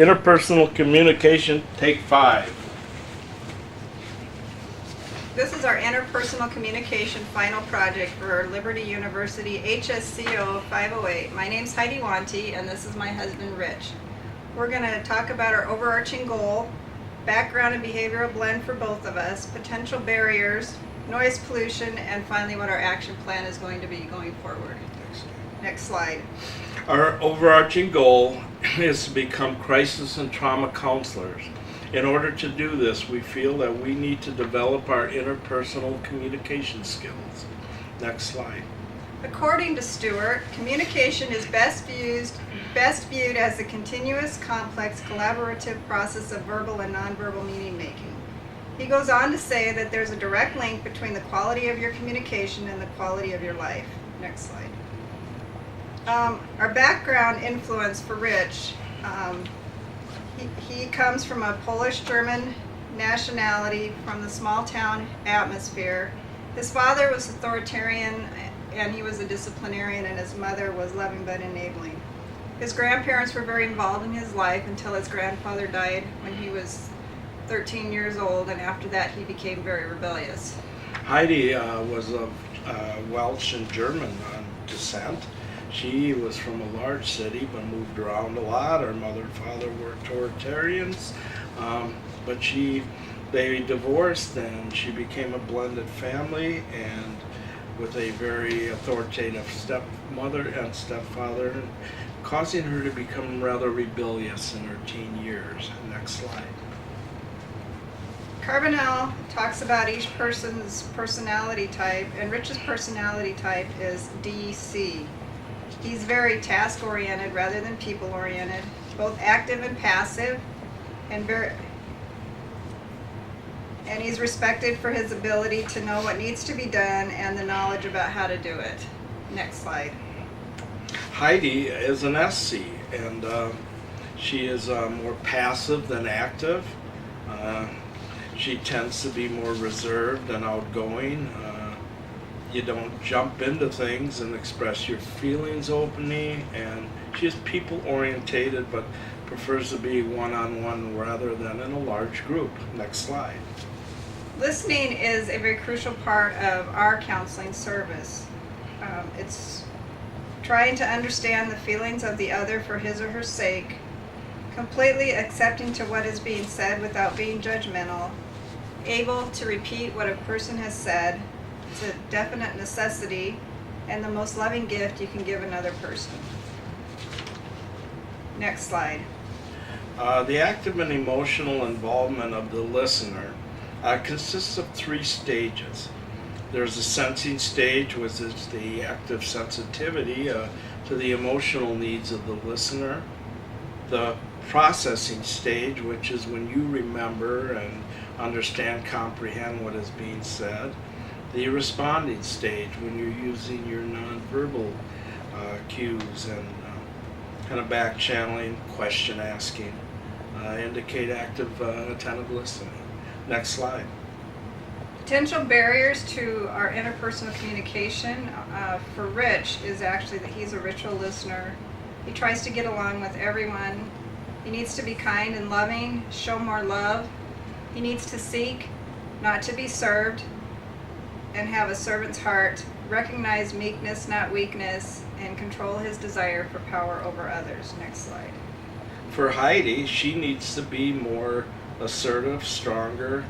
Interpersonal communication, take 5. This is our interpersonal communication final project for Liberty University HSCO508. My name's Heidi Wanty, and this is my husband Rich. We're going to talk about our overarching goal, background and behavioral blend for both of us, potential barriers, noise pollution, and finally what our action plan is going to be going forward. Next slide. Our overarching goal is to become crisis and trauma counselors. In order to do this, we feel that we need to develop our interpersonal communication skills. Next slide. According to Stewart, communication is best viewed as a continuous, complex, collaborative process of verbal and nonverbal meaning making. He goes on to say that there's a direct link between the quality of your communication and the quality of your life. Next slide. Our background influence for Rich, he comes from a Polish-German nationality from the small town atmosphere. His father was authoritarian and he was a disciplinarian, and his mother was loving but enabling. His grandparents were very involved in his life until his grandfather died when he was 13 years old, and after that he became very rebellious. Heidi was of Welsh and German descent. She was from a large city but moved around a lot. Her mother and father were authoritarians, but they divorced and she became a blended family, and with a very authoritative stepmother and stepfather, causing her to become rather rebellious in her teen years. Next slide. Carbonell talks about each person's personality type, and Rich's personality type is DC. He's very task-oriented rather than people-oriented, both active and passive, and he's respected for his ability to know what needs to be done and the knowledge about how to do it. Next slide. Heidi is an SC, and she is more passive than active. She tends to be more reserved and outgoing. You don't jump into things and express your feelings openly, and she's people orientated but prefers to be one-on-one rather than in a large group. Next slide. Listening is a very crucial part of our counseling service. It's trying to understand the feelings of the other for his or her sake, completely accepting to what is being said without being judgmental, able to repeat what a person has said. It's a definite necessity and the most loving gift you can give another person. Next slide. The active and emotional involvement of the listener consists of 3 stages. There's the sensing stage, which is the active sensitivity to the emotional needs of the listener. The processing stage, which is when you remember and understand, comprehend what is being said. The responding stage, when you're using your nonverbal cues and kind of back channeling, question asking, indicate active attentive listening. Next slide. Potential barriers to our interpersonal communication for Rich is actually that he's a ritual listener. He tries to get along with everyone. He needs to be kind and loving, show more love. He needs to seek, not to be served, and have a servant's heart, recognize meekness, not weakness, and control his desire for power over others. Next slide. For Heidi, she needs to be more assertive, stronger,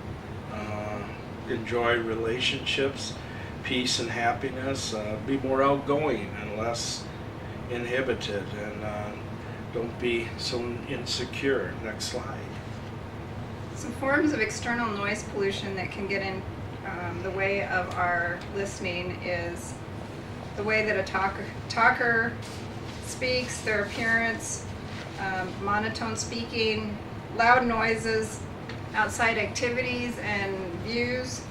enjoy relationships, peace and happiness, be more outgoing and less inhibited, and don't be so insecure. Next slide. Some forms of external noise pollution that can get in the way of our listening is the way that a talker speaks, their appearance, monotone speaking, loud noises, outside activities and views,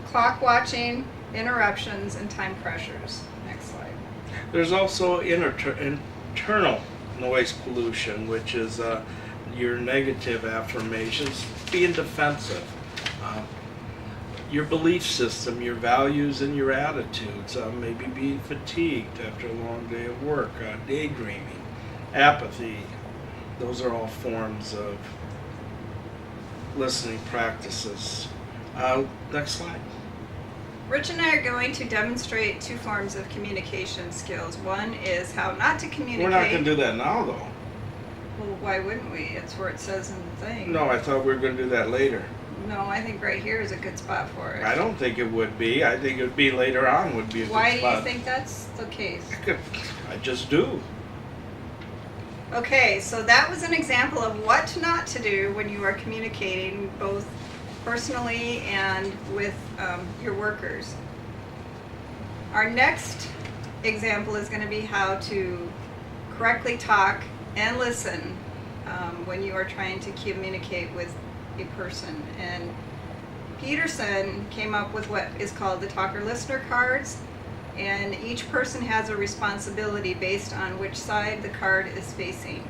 clock watching, interruptions, and time pressures. Next slide. There's also internal noise pollution, which is your negative affirmations, being defensive. Your belief system, your values, and your attitudes, maybe being fatigued after a long day of work, daydreaming, apathy, Those are all forms of listening practices. Next slide. Rich and I are going to demonstrate two forms of communication skills. One is how not to communicate. We're not going to do that now, though. Well, why wouldn't we? It's where it says in the thing. No, I thought we were going to do that later. No, I think right here is a good spot for it. I don't think it would be. I think it would be later on would be a good spot. Why do you think that's the case? I just do. Okay, so that was an example of what not to do when you are communicating both personally and with your workers. Our next example is going to be how to correctly talk and listen when you are trying to communicate with a person. And Peterson came up with what is called the talker-listener cards, and each person has a responsibility based on which side the card is facing.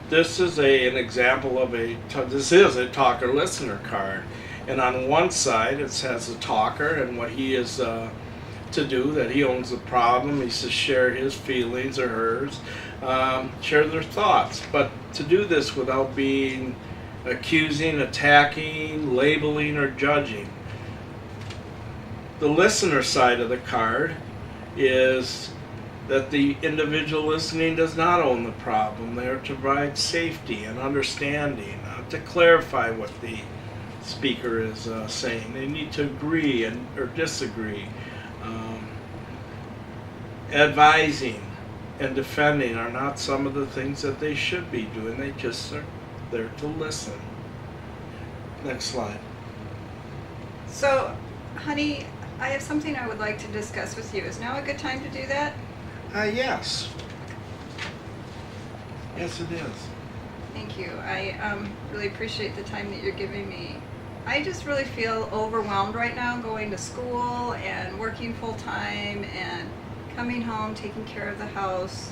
This is an example of this is a talker-listener card. And on one side it says the talker and what he is to do, that he owns the problem. He's to share his feelings or hers, share their thoughts. But to do this without being accusing, attacking, labeling, or judging. The listener side of the card is that the individual listening does not own the problem. They are to provide safety and understanding, to clarify what the speaker is saying. They need to agree or disagree. Advising and defending are not some of the things that they should be doing. They just are there to listen. Next slide. So, honey, I have something I would like to discuss with you. Is now a good time to do that? Yes. Yes, it is. Thank you. I really appreciate the time that you're giving me. I just really feel overwhelmed right now, going to school and working full time and coming home, taking care of the house,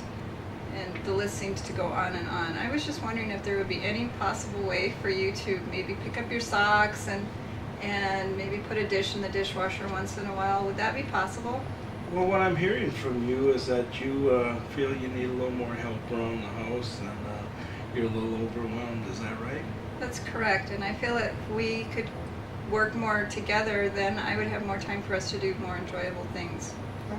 and the listings to go on and on. I was just wondering if there would be any possible way for you to maybe pick up your socks and maybe put a dish in the dishwasher once in a while. Would that be possible? Well, what I'm hearing from you is that you feel you need a little more help around the house and you're a little overwhelmed. Is that right? That's correct, and I feel that if we could work more together, then I would have more time for us to do more enjoyable things.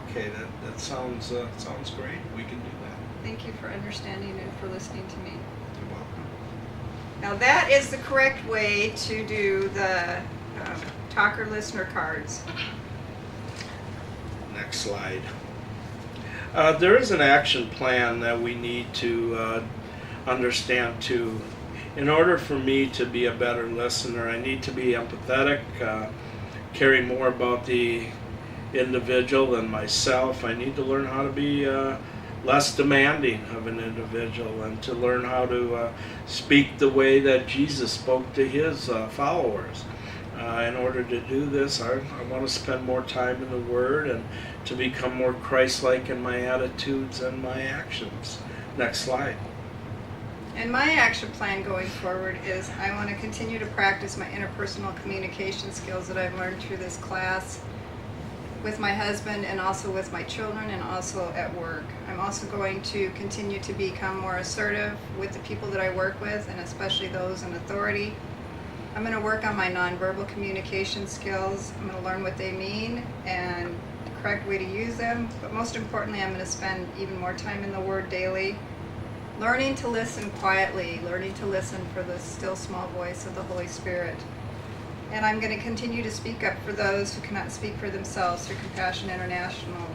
Okay, that sounds great. We can do that. Thank you for understanding and for listening to me. You're welcome. Now that is the correct way to do the talker-listener cards. Next slide. There is an action plan that we need to understand too. In order for me to be a better listener, I need to be empathetic, caring more about the individual than myself. I need to learn how to be less demanding of an individual and to learn how to speak the way that Jesus spoke to his followers. In order to do this, I want to spend more time in the Word and to become more Christ-like in my attitudes and my actions. Next slide. And my action plan going forward is I want to continue to practice my interpersonal communication skills that I've learned through this class with my husband and also with my children and also at work. I'm also going to continue to become more assertive with the people that I work with, and especially those in authority. I'm going to work on my nonverbal communication skills. I'm going to learn what they mean and the correct way to use them. But most importantly, I'm going to spend even more time in the Word daily, learning to listen quietly, learning to listen for the still small voice of the Holy Spirit. And I'm going to continue to speak up for those who cannot speak for themselves through Compassion International.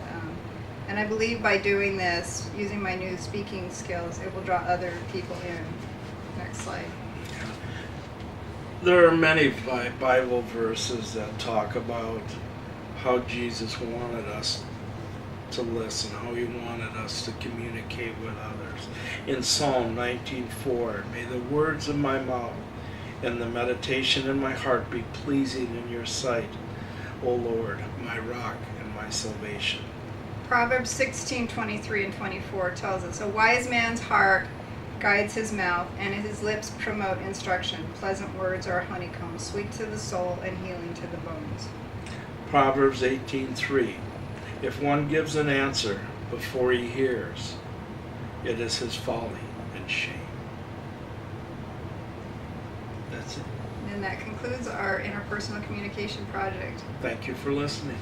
And I believe by doing this, using my new speaking skills, it will draw other people in. Next slide. There are many Bible verses that talk about how Jesus wanted us to listen, how he wanted us to communicate with others. In Psalm 19:4, may the words of my mouth and the meditation in my heart be pleasing in your sight, O Lord, my rock and my salvation. Proverbs 16:23 and 24 tells us, a wise man's heart guides his mouth, and his lips promote instruction. Pleasant words are a honeycomb, sweet to the soul and healing to the bones. Proverbs 18:3, if one gives an answer before he hears, it is his folly and shame. That's it. And that concludes our interpersonal communication project. Thank you for listening.